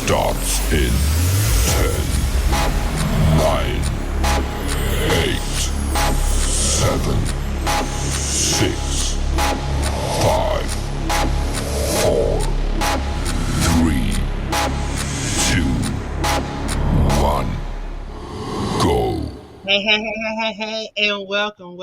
starts in 10, 9, 8, 7, 6, 5, 4, 3, 2, 1, go. Hey, and welcome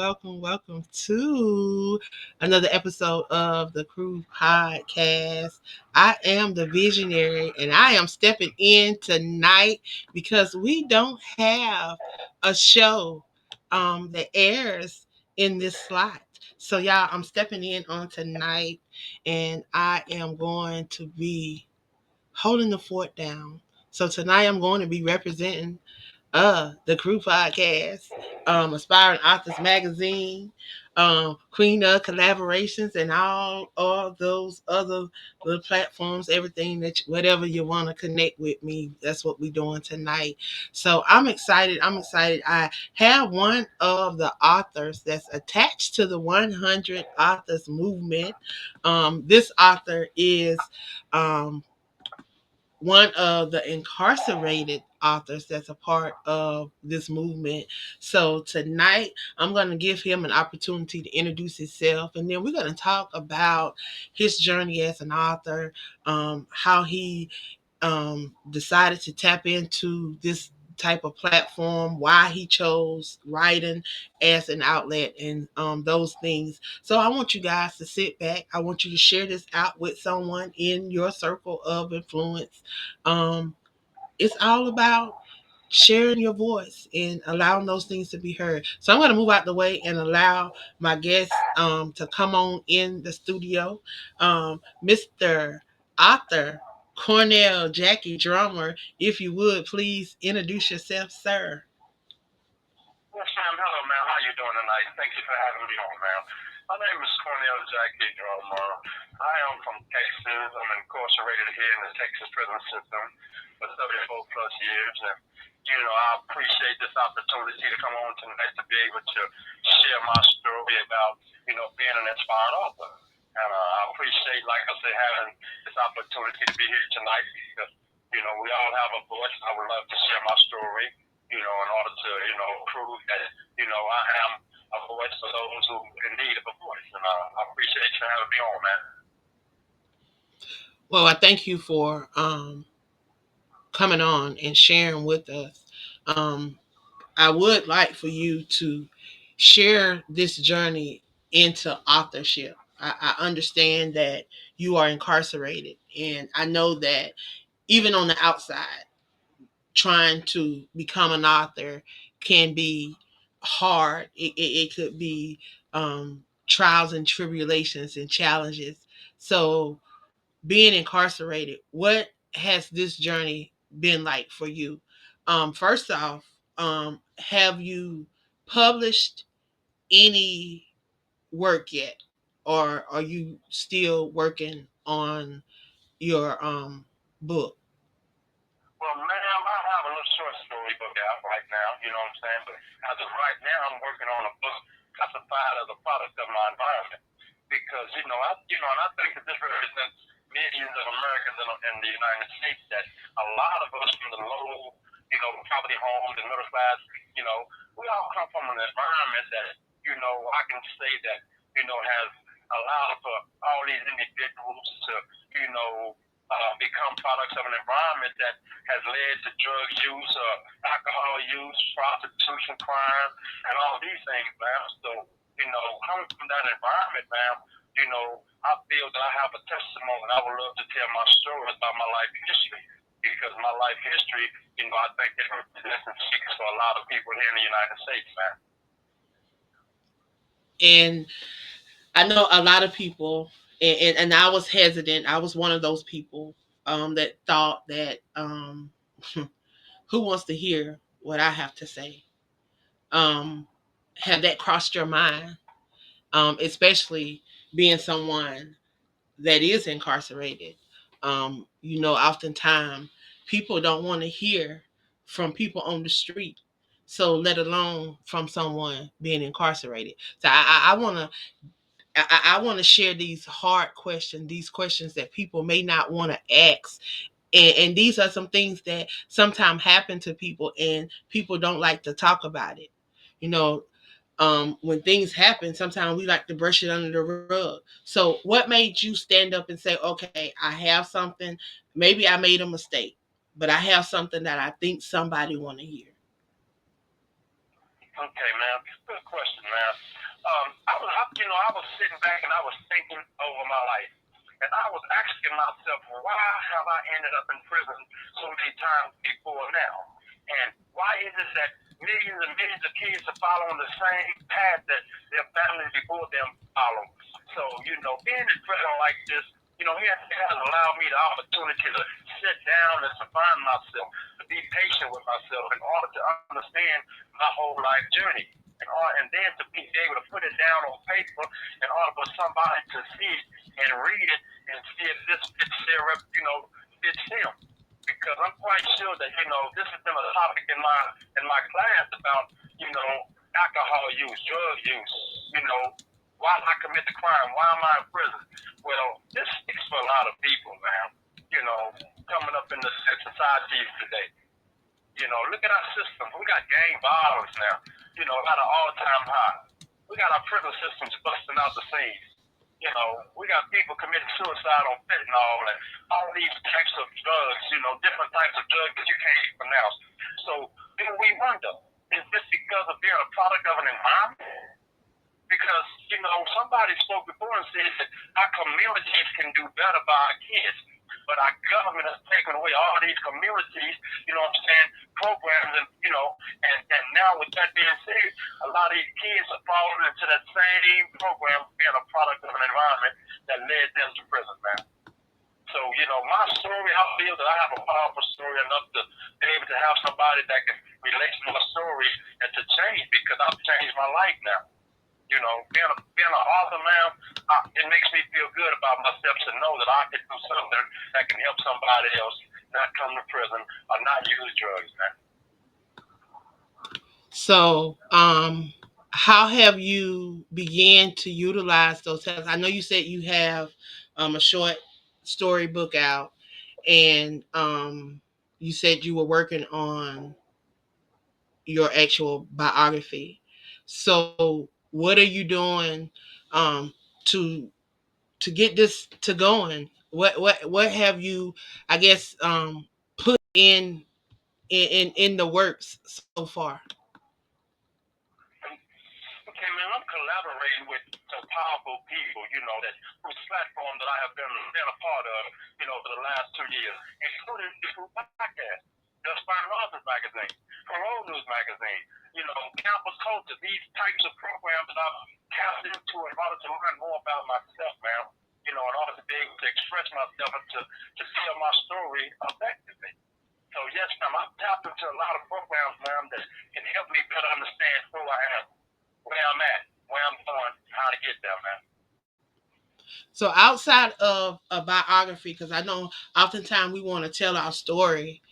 to another episode of the Crew Podcast. I am the visionary, and I am stepping in tonight because we don't have a show that airs in this slot. So, y'all, I'm stepping in on tonight, and I am going to be holding the fort down. So, tonight I'm going to be representing the Crew Podcast, Aspiring Authors Magazine, Queen of Collaborations, and all those other little platforms, everything whatever you want to connect with me, that's what we're doing tonight. So I'm excited. I have one of the authors that's attached to the 100 Authors Movement. This author is um, one of the incarcerated authors that's a part of this movement. So tonight I'm going to give him an opportunity to introduce himself, and then we're going to talk about his journey as an author, how he decided to tap into this type of platform, why he chose writing as an outlet, and those things. So I want you guys to sit back. I want you to share this out with someone in your circle of influence. Um, it's all about sharing your voice and allowing those things to be heard. So I'm going to move out the way and allow my guests to come on in the studio. Mr. Author Cornel Jackie Drummer, if you would please introduce yourself, sir. Yes, ma'am. Hello, ma'am. How you doing tonight? Thank you for having me on, ma'am. My name is Cornel Jackie Drummer. I am from Texas. I'm incarcerated here in the Texas prison system for 34 plus years. And, I appreciate this opportunity to come on tonight to be able to share my story about, being an inspired author. And I appreciate, like I said, having this opportunity to be here tonight because, we all have a voice. I would love to share my story, in order to, prove that, I am a voice for those who in need of a voice. And I appreciate you having me on, man. Well, I thank you for coming on and sharing with us. Um, I would like for you to share this journey into authorship. I understand that you are incarcerated, and I know that even on the outside, trying to become an author can be hard. It could be trials and tribulations and challenges. So, being incarcerated, what has this journey been like for you? First off, have you published any work yet, or are you still working on your book? Well, ma'am, I have a little short story book out right now, you know what I'm saying? But as of right now, I'm working on a book classified as a product of my environment. Because, and I think that this represents millions of Americans in the United States that a lot of us from the low, poverty homes and middle class, we all come from an environment that, I can say that, has allowed for all these individuals to, become products of an environment that has led to drug use, alcohol use, prostitution, crime, and all these things, man. So, coming from that environment, man, I feel that I have a testimony and I would love to tell my story about my life history. Because my life history, I think it represents and speaks for a lot of people here in the United States, man. And I know a lot of people, and I was hesitant. I was one of those people that thought that who wants to hear what I have to say? Um, have that crossed your mind? Especially being someone that is incarcerated. Oftentimes people don't want to hear from people on the street. So let alone from someone being incarcerated. So I want to share these hard questions, these questions that people may not want to ask And these are some things that sometimes happen to people, and people don't like to talk about it. You know, when things happen, sometimes we like to brush it under the rug. So, what made you stand up and say, okay, I have something, maybe I made a mistake, but I have something that I think somebody want to hear? Okay, man. Good question, man. I was sitting back and I was thinking over my life, and I was asking myself, why have I ended up in prison so many times before now? And why is it that millions and millions of kids are following the same path that their families before them follow? So, being in prison like this, it has allowed me the opportunity to sit down and to find myself, to be patient with myself in order to understand my whole life journey. And then to be able to put it down on paper in order for somebody to see it and read it and see if this fits fits him. Because I'm quite sure that, this has been a topic in my class about, alcohol use, drug use, why did I commit the crime? Why am I in prison? Well, this speaks for a lot of people, man. You know, coming up in the societies today. Look at our system. We got gang violence now, at an all-time high. We got our prison systems busting out the seams. We got people committing suicide on fentanyl and all these types of drugs, different types of drugs that you can't even pronounce. So then we wonder, is this because of being a product of an environment? Because, somebody spoke before and said that our communities can do better by our kids. But our government has taken away all these communities, programs, and now with that being said, a lot of these kids are falling into that same program, being a product of an environment that led them to prison, man. So, my story, I feel that I have a powerful story enough to be able to have somebody that can relate to my story and to change, because I've changed my life now. Being an author, man, it makes me feel good about myself to know that I can do something that can help somebody else not come to prison or not use drugs, man. So, how have you began to utilize those talents? I know you said you have a short story book out, and you said you were working on your actual biography. So, what are you doing um, to get this to going? What have you, I guess, put in the works so far? Okay, man, I'm collaborating with some powerful people, that whose platform that I have been a part of, for the last 2 years, including the Group Podcast, the Aspiring Authors Magazine, Parole News Magazine, Campus Culture, these types of programs that I've tapped into in order to learn more about myself, man, in order to be able to express myself and to tell my story effectively. So yes, ma'am, I've tapped into a lot of programs, ma'am, that can help me better understand who I am, where I'm at, where I'm going, how to get there, man. So outside of a biography, because I know oftentimes we want to tell our story,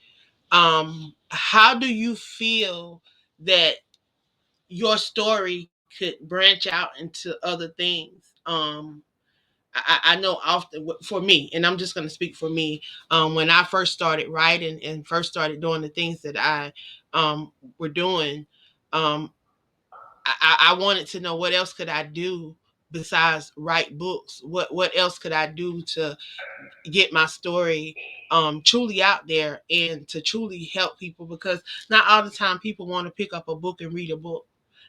how do you feel that your story could branch out into other things? I know often for me, and I'm just going to speak for me. When I first started writing and first started doing the things that I were doing, um, I wanted to know what else could I do besides write books. What else could I do to get my story truly out there and to truly help people? Because not all the time people want to pick up a book and read a book.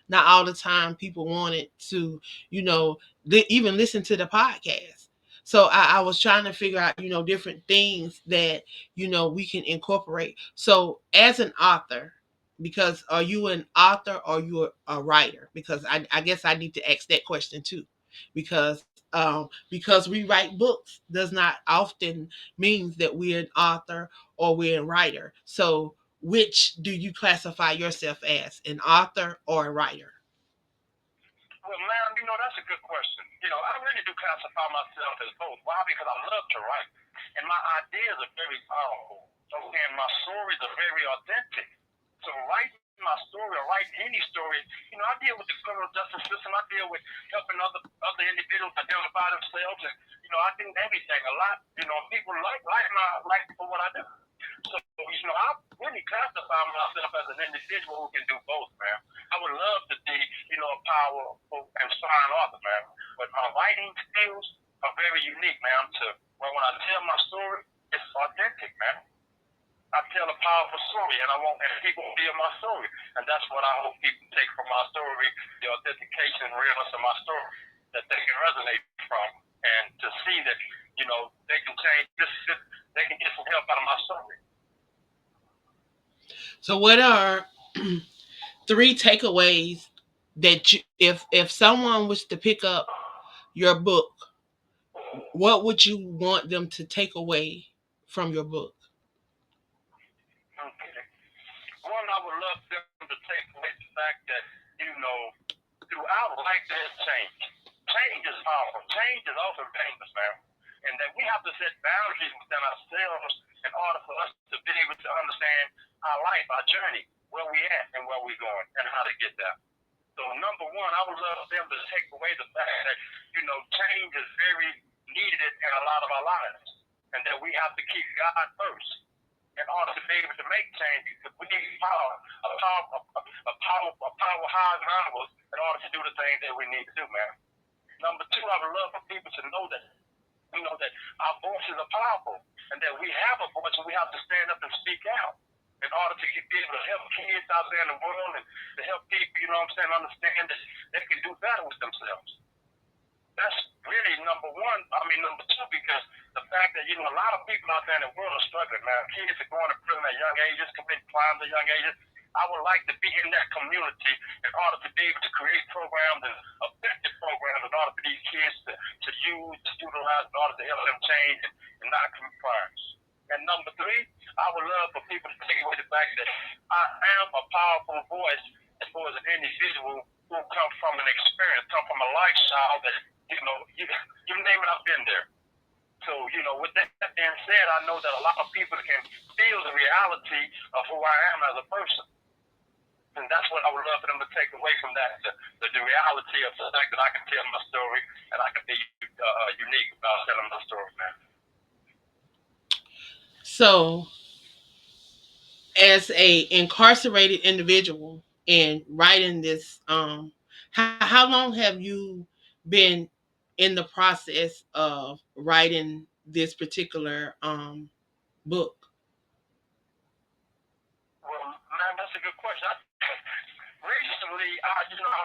Not all the time people wanted to, even listen to the podcast. So I was trying to figure out, different things that, we can incorporate. So as an author, because are you an author or you a writer? Because I guess I need to ask that question too. Because we write books does not often means that we're an author or we're a writer. So which do you classify yourself as, an author or a writer? Well, ma'am, that's a good question. I really do classify myself as both. Why? Because I love to write, and my ideas are very powerful. Okay, and my stories are very authentic. So writing my story or writing any story, I deal with the criminal justice system. I deal with helping other individuals identify themselves, and I do everything a lot. People like for what I do. So I really classify myself as an individual who can do both, man. I would love to be, a powerful, inspiring author, man. But my writing skills are very unique, man. When I tell my story, it's authentic, man. I tell a powerful story, and I want and people feel my story, and that's what I hope people take from my story, the authentication, realness of my story, that they can resonate from, and to see that they can change they can get some help out of my story. So, what are three takeaways that if someone was to pick up your book, what would you want them to take away from your book? Okay. One, I would love them to take away the fact that throughout life there's change. Change is powerful. Change is often dangerous, man. And that we have to set boundaries within ourselves in order for us to be able to understand our life, our journey, where we at and where we're going, and how to get there. So number one, I would love them to take away the fact that, change is very needed in a lot of our lives. And that we have to keep God first in order to be able to make change, because we need power, a power higher than ours in order to do the things that we need to do, man. Number two, I would love for people to know that that our voices are powerful, and that we have a voice, and we have to stand up and speak out in order to be able to help kids out there in the world, and to help people, understand that they can do better with themselves. That's really number one. I mean, number two, because the fact that, a lot of people out there in the world are struggling, man. Kids are going to prison at young ages, committing crimes at young ages. I would like to be in that community in order to be able to create programs and effective programs in order for these kids to utilize in order to help them change and not commit crimes. And number three, I would love for people to take away the fact that I am a powerful voice as far as an individual who comes from an experience, come from a lifestyle that, you name it, I've been there. So, with that being said, I know that a lot of people can feel the reality of who I am as a person. And that's what I would love for them to take away from that, the reality of the fact that I can tell my story and I can be unique about telling my story, man. So, as a incarcerated individual and writing this, how long have you been in the process of writing this particular book? Well, man, that's a good question. Recently, I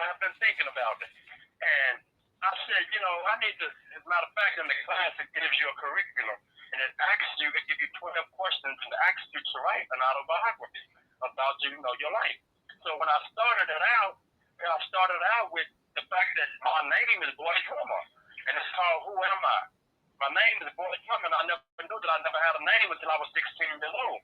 have been thinking about it. And I said, I need to, as a matter of fact, in the class, it gives you a curriculum. And it gives you 12 questions and asks you to write an autobiography about, your life. So when I started out with the fact that my name is Boy Drummer. And it's called Who Am I? My name is Boy Drummer, and I never knew that I never had a name until I was 16 years old.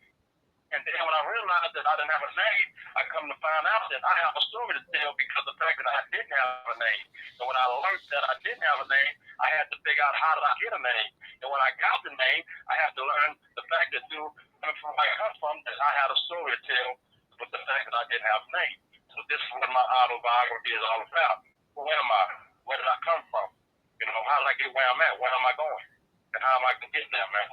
And then when I realized that I didn't have a name, I come to find out that I have a story to tell because of the fact that I didn't have a name. And when I learned that I didn't have a name, I had to figure out how did I get a name. And when I got the name, I had to learn the fact that coming from where I come from, that I had a story to tell with the fact that I didn't have a name. So this is what my autobiography is all about. Who am I? Where did I come from? How did I get where I'm at? Where am I going? And how am I going to get there, man?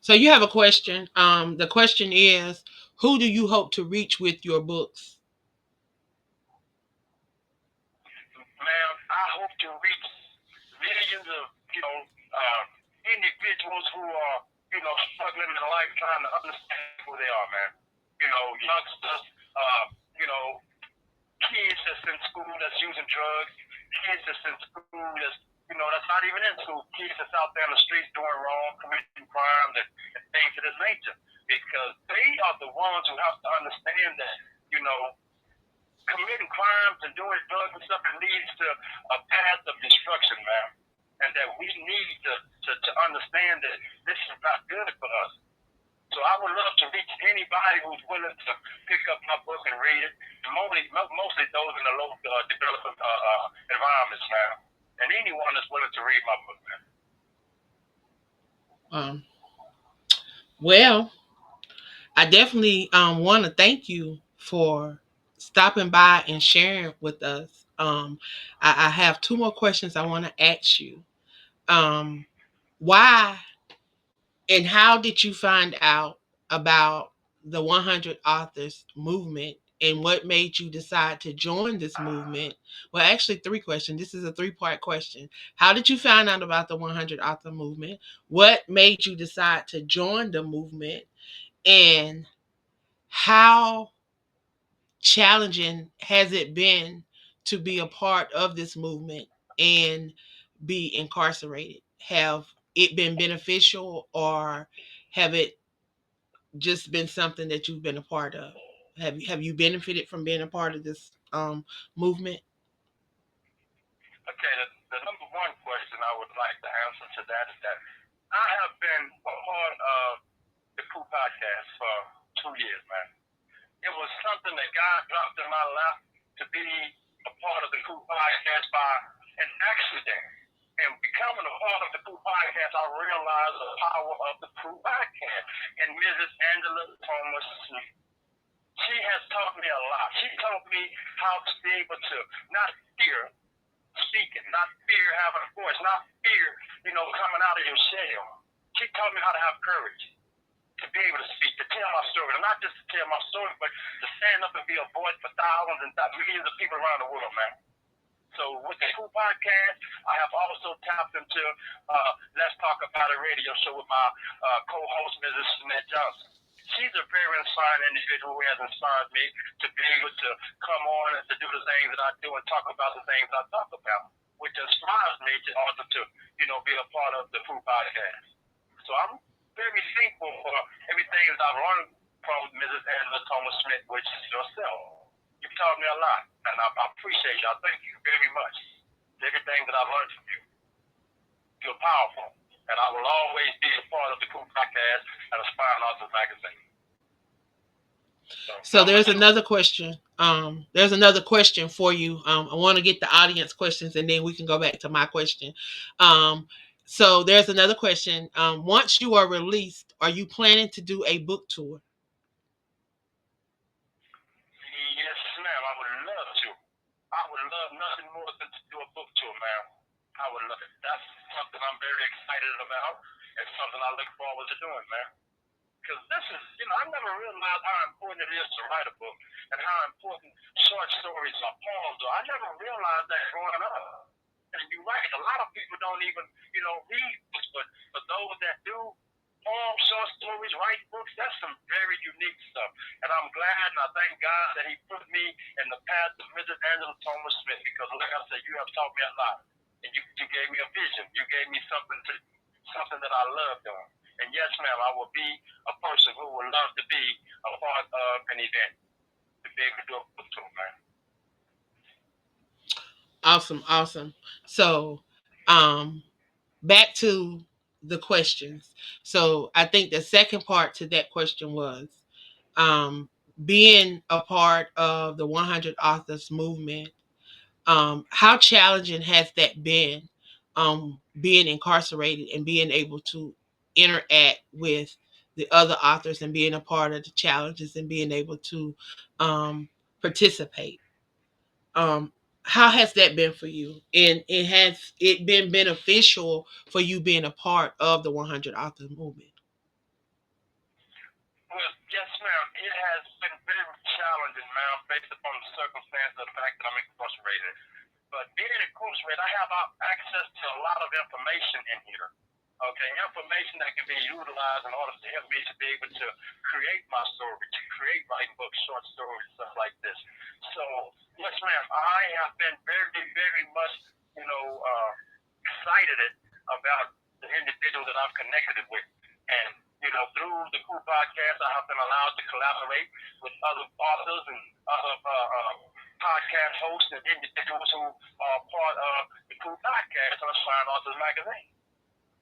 So you have a question. The question is, who do you hope to reach with your books? Man, I hope to reach millions of, individuals who are, struggling in life trying to understand who they are, man. Youngsters, kids that's in school that's using drugs, kids that's in school that's not even in school, kids that's out there in the streets doing wrong, committing crimes and things of this nature. Because they are the ones who have to understand that, committing crimes and doing drugs and stuff, it leads to a path of destruction, man. And that we need to understand that this is not good for us. So I would love to reach anybody who's willing to pick up my book and read it. And mostly those in the low developing environments, man. And anyone that's willing to read my book, man. Well, I definitely want to thank you for stopping by and sharing with us. I have two more questions I want to ask you. Um, why and how did you find out about the 100 Authors movement, and what made you decide to join this movement? Well, actually, three questions. This is a three-part question. How did you find out about the 100 Author movement? What made you decide to join the movement? And how challenging has it been to be a part of this movement and be incarcerated? Have it been beneficial, or have it just been something that you've been a part of? Have you benefited from being a part of this movement? Okay, the number one question I would like to answer to that is that I have been a part of the Crew podcast for 2 years, man. It was something that God dropped in my lap to be a part of the Crew podcast by an accident. And becoming a part of the Crew podcast, I realized the power of the Crew podcast. And Mrs. Angela Thomas, she has taught me a lot. She taught me how to be able to not fear speaking, not fear having a voice, not fear, coming out of your shell. She taught me how to have courage to be able to speak, to tell my story, and not just to tell my story, but to stand up and be a voice for thousands and millions of people around the world, man. So with the Cool Podcast, I have also tapped into Let's Talk About It radio show with my co-host, Mrs. Shanette Johnson. She's a very inspiring individual who has inspired me to be able to come on and to do the things that I do and talk about the things I talk about, which inspires me to also to, be a part of the Cool Podcast. So I'm very thankful for everything that I've learned from Mrs. Angela Thomas Smith, which is yourself. You've taught me a lot, and I appreciate you. I thank you very much for everything that I've learned from you. You're powerful, and I will always be a part of the Cool Podcast and Aspiring Authors Magazine. So there's another question. There's another question for you. I want to get the audience questions, and then we can go back to my question. So there's another question. Once you are released, are you planning to do a book tour? Yes, ma'am. I would love to. I would love nothing more than to do a book tour, ma'am. I would love it. That's something I'm very excited about, and something I look forward to doing, ma'am. Because this is, I never realized how important it is to write a book and how important short stories or poems are. I never realized that growing up. And you're right, a lot of people don't even, read books, but for those that do, poems, short stories, write books, that's some very unique stuff. And I'm glad and I thank God that He put me in the path of Mrs. Angela Thomas Smith, because like I said, you have taught me a lot. And you gave me a vision. You gave me something that I love doing. And yes, ma'am, I will be a person who would love to be a part of an event, to be able to do a book tour, man. Awesome. So, back to the questions. So I think the second part to that question was, um, being a part of the 100 Authors movement. How challenging has that been? Being incarcerated and being able to interact with the other authors and being a part of the challenges and being able to participate. Um, how has that been for you? And has it been beneficial for you being a part of the 100 Authors movement? Well, yes, ma'am. It has been very challenging, ma'am, based upon the circumstance of the fact that I'm incarcerated. But being incarcerated, I have access to a lot of information in here. Okay, information that can be utilized in order to help me to be able to create my story, to create writing books, short stories, stuff like this. So, yes, ma'am, I have been very, very much, excited about the individuals that I've connected with. And, through the Cool Podcast, I have been allowed to collaborate with other authors and other podcast hosts and individuals who are part of the Cool Podcast and Aspiring Authors Magazine.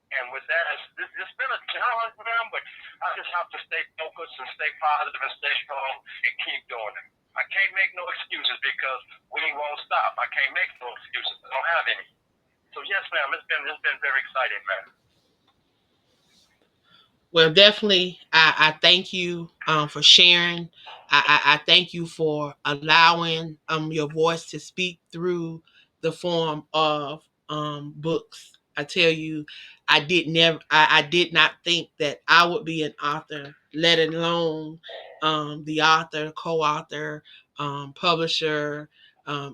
And with that, it's been a challenge, man, but I just have to stay focused and stay positive and stay strong and keep doing it. I can't make no excuses because we won't stop. I can't make no excuses. I don't have any. So yes, ma'am, it's been very exciting, man. Well, definitely, I thank you for sharing. I thank you for allowing your voice to speak through the form of books. I tell you, I did not think that I would be an author, let alone the author, co-author, publisher,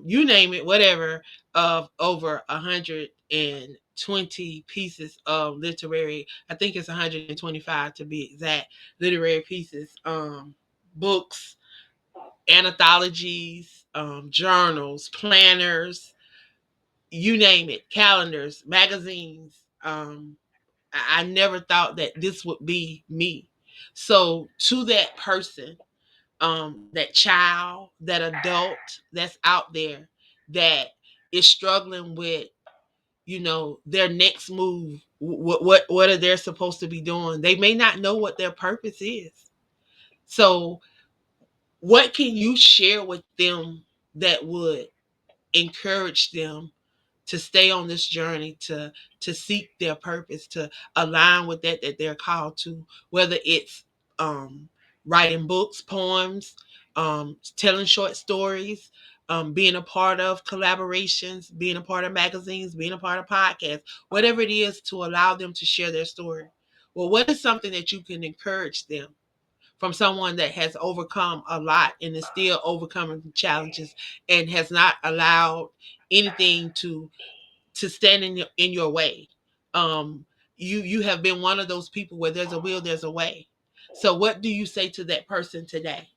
you name it, whatever, of over 120 pieces of literary. I think it's 125 to be exact, literary pieces, books, anthologies, journals, planners, you name it, calendars, magazines. I never thought that this would be me. So to that person, that child, that adult that's out there that is struggling with, their next move, what are they supposed to be doing? They may not know what their purpose is. So what can you share with them that would encourage them to stay on this journey, to seek their purpose, to align with that they're called to, whether it's writing books, poems, telling short stories, being a part of collaborations, being a part of magazines, being a part of podcasts, whatever it is to allow them to share their story. Well, what is something that you can encourage them from someone that has overcome a lot and is still overcoming challenges and has not allowed anything to stand in your way? You have been one of those people where there's a will, there's a way. So what do you say to that person today?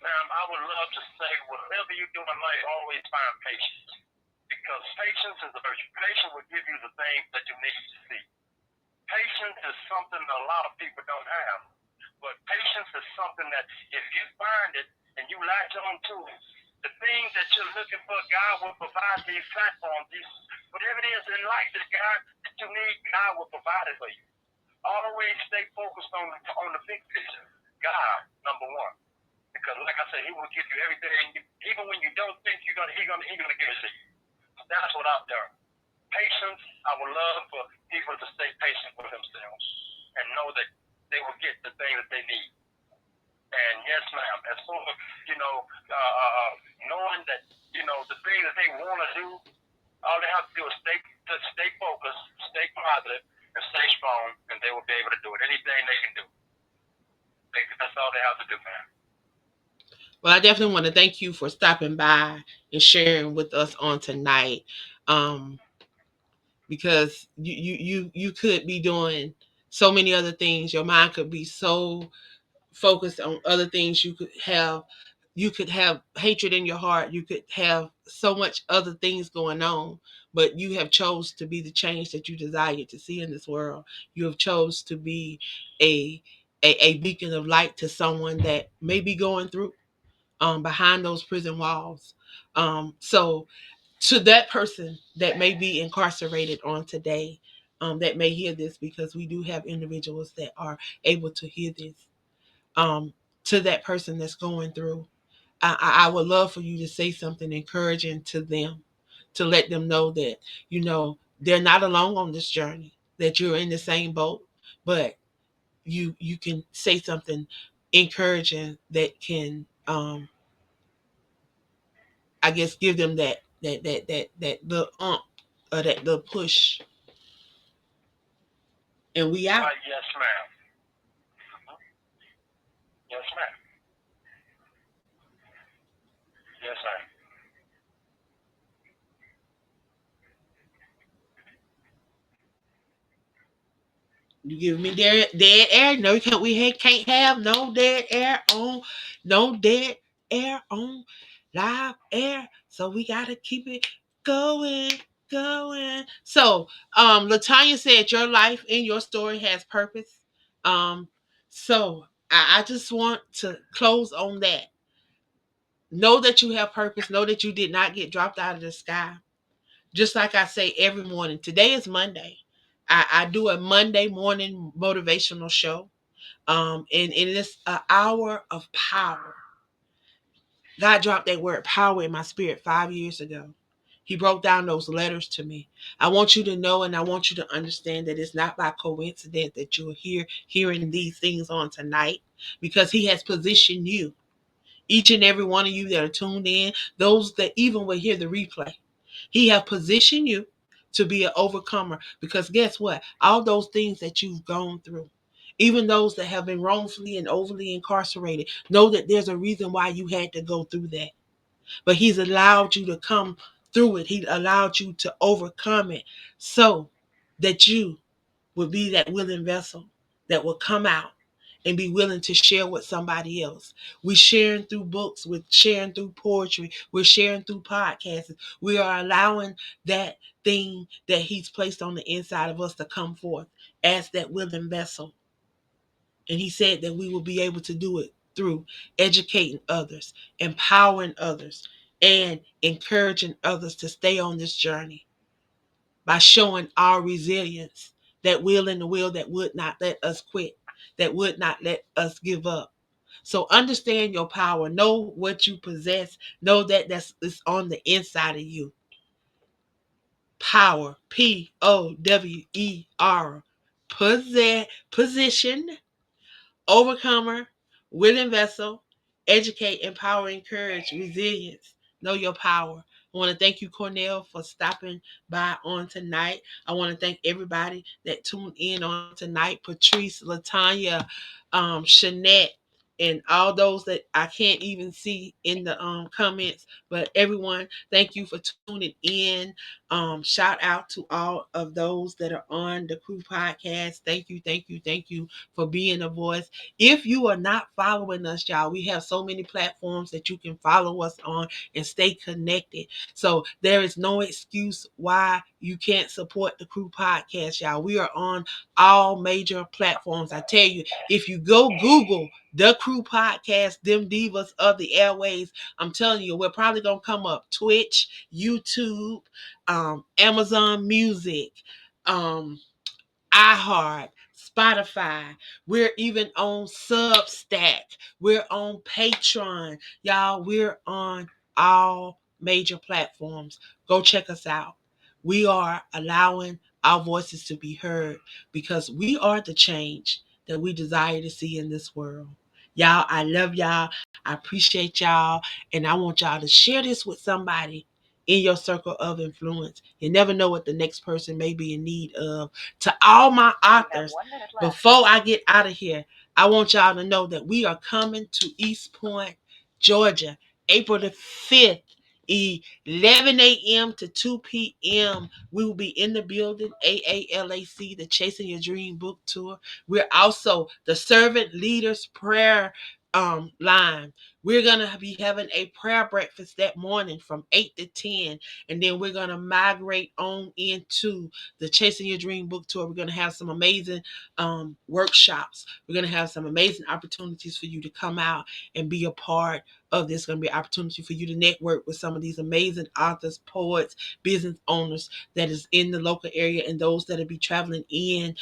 Ma'am, I would love to say whatever you do in life, always find patience. Because patience is a virtue. Patience will give you the things that you need to see. Patience is something that a lot of people don't have. But patience is something that if you find it and you latch on to it, the things that you're looking for, God will provide these platforms, whatever it is in life that God that you need, God will provide it for you. Always stay focused on the big picture. God, number one. Because like I said, he will give you everything, even when you don't think he's gonna give it to you. That's what I've done. Patience, I would love for people to stay patient with themselves and know that they will get the thing that they need. And yes, ma'am, as soon as, knowing that, the thing that they want to do, all they have to do is stay focused, stay positive, and stay strong, and they will be able to do it. Anything they can do. That's all they have to do, man. Well, I definitely want to thank you for stopping by and sharing with us on tonight. Um, because you could be doing so many other things. Your mind could be so focused on other things. You could have hatred in your heart. You could have so much other things going on, but you have chose to be the change that you desire to see in this world. You have chose to be a a beacon of light to someone that may be going through behind those prison walls. So to that person that may be incarcerated on today, that may hear this, because we do have individuals that are able to hear this, to that person that's going through, I would love for you to say something encouraging to them, to let them know that, they're not alone on this journey, that you're in the same boat, but you can say something encouraging that can, I guess, give them that the or that the push, and we out. Yes, ma'am. Yes, ma'am. Yes, ma'am. You give me dead air. No, you can't. Can't have no dead air on, no dead air on live air. So we gotta keep it going, going. So, Latanya said your life and your story has purpose. Um, so I just want to close on that. Know that you have purpose. Know that you did not get dropped out of the sky. Just like I say every morning. Today is Monday. I do a Monday morning motivational show. And it is an hour of power. God dropped that word power in my spirit 5 years ago. He broke down those letters to me. I want you to know and I want you to understand that it's not by coincidence that you're here hearing these things on tonight, because he has positioned you, each and every one of you that are tuned in, those that even will hear the replay. He have positioned you to be an overcomer, because guess what? All those things that you've gone through, even those that have been wrongfully and overly incarcerated, know that there's a reason why you had to go through that. But he's allowed you to come through it. He allowed you to overcome it so that you would be that willing vessel that will come out and be willing to share with somebody else. We're sharing through books, we're sharing through poetry, we're sharing through podcasts. We are allowing that thing that he's placed on the inside of us to come forth as that willing vessel. And he said that we will be able to do it through educating others, empowering others, and encouraging others to stay on this journey by showing our resilience, that will in the will that would not let us quit, that would not let us give up. So understand your power. Know what you possess. Know that it's on the inside of you. Power. Power. Position, overcomer, willing vessel, educate, empower, encourage, resilience. Know your power. I want to thank you, Cornel, for stopping by on tonight. I want to thank everybody that tuned in on tonight. Patrice, Latanya, Shanette, and all those that I can't even see in the comments. But everyone, thank you for tuning in. Shout out to all of those that are on the Crew Podcast. Thank you for being a voice. If you are not following us, y'all, we have so many platforms that you can follow us on and stay connected. So there is no excuse why you can't support the Crew Podcast, y'all. We are on all major platforms. I tell you, if you go Google the Crew Podcast, them divas of the airwaves, I'm telling you, we're probably gonna come up Twitch, YouTube, Amazon Music, iHeart, Spotify. We're even on Substack. We're on Patreon. Y'all, we're on all major platforms. Go check us out. We are allowing our voices to be heard because we are the change that we desire to see in this world. Y'all, I love y'all. I appreciate y'all. And I want y'all to share this with somebody in your circle of influence. You never know what the next person may be in need of. To all my authors, before I get out of here, I want y'all to know that we are coming to East Point, Georgia, April the 5th, 11 a.m. to 2 p.m. We will be in the building, AALAC, the Chasing Your Dream book tour. We're also the Servant Leaders Prayer line. We're going to be having a prayer breakfast that morning from 8 to 10. And then we're going to migrate on into the Chasing Your Dream book tour. We're going to have some amazing workshops. We're going to have some amazing opportunities for you to come out and be a part of this. Going to be an opportunity for you to network with some of these amazing authors, poets, business owners that is in the local area, and those that will be traveling in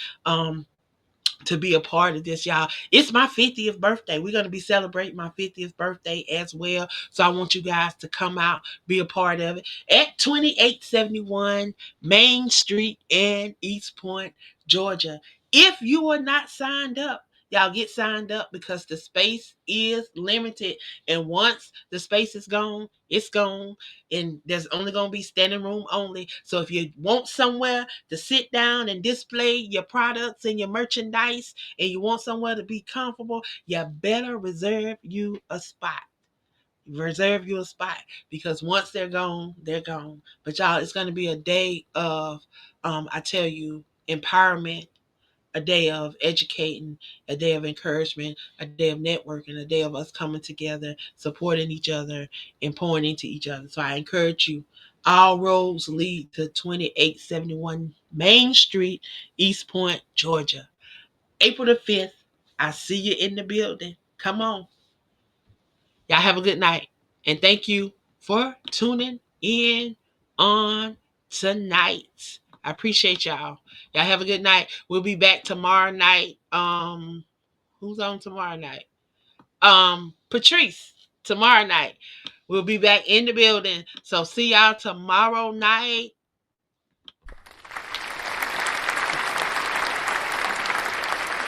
to be a part of this, y'all. It's my 50th birthday. We're going to be celebrating my 50th birthday as well. So I want you guys to come out, be a part of it at 2871 Main Street in East Point, Georgia. If you are not signed up, y'all get signed up because the space is limited. And once the space is gone, it's gone. And there's only going to be standing room only. So if you want somewhere to sit down and display your products and your merchandise, and you want somewhere to be comfortable, you better reserve you a spot. Reserve you a spot, because once they're gone, they're gone. But y'all, it's going to be a day of, I tell you, empowerment, a day of educating, a day of encouragement, a day of networking, a day of us coming together, supporting each other, and pouring into each other. So I encourage you. All roads lead to 2871 Main Street, East Point, Georgia. April the 5th. I see you in the building. Come on. Y'all have a good night. And thank you for tuning in on tonight. I appreciate y'all. Y'all have a good night. We'll be back tomorrow night. Who's on tomorrow night? Patrice tomorrow night. We'll be back in the building. So see y'all tomorrow night.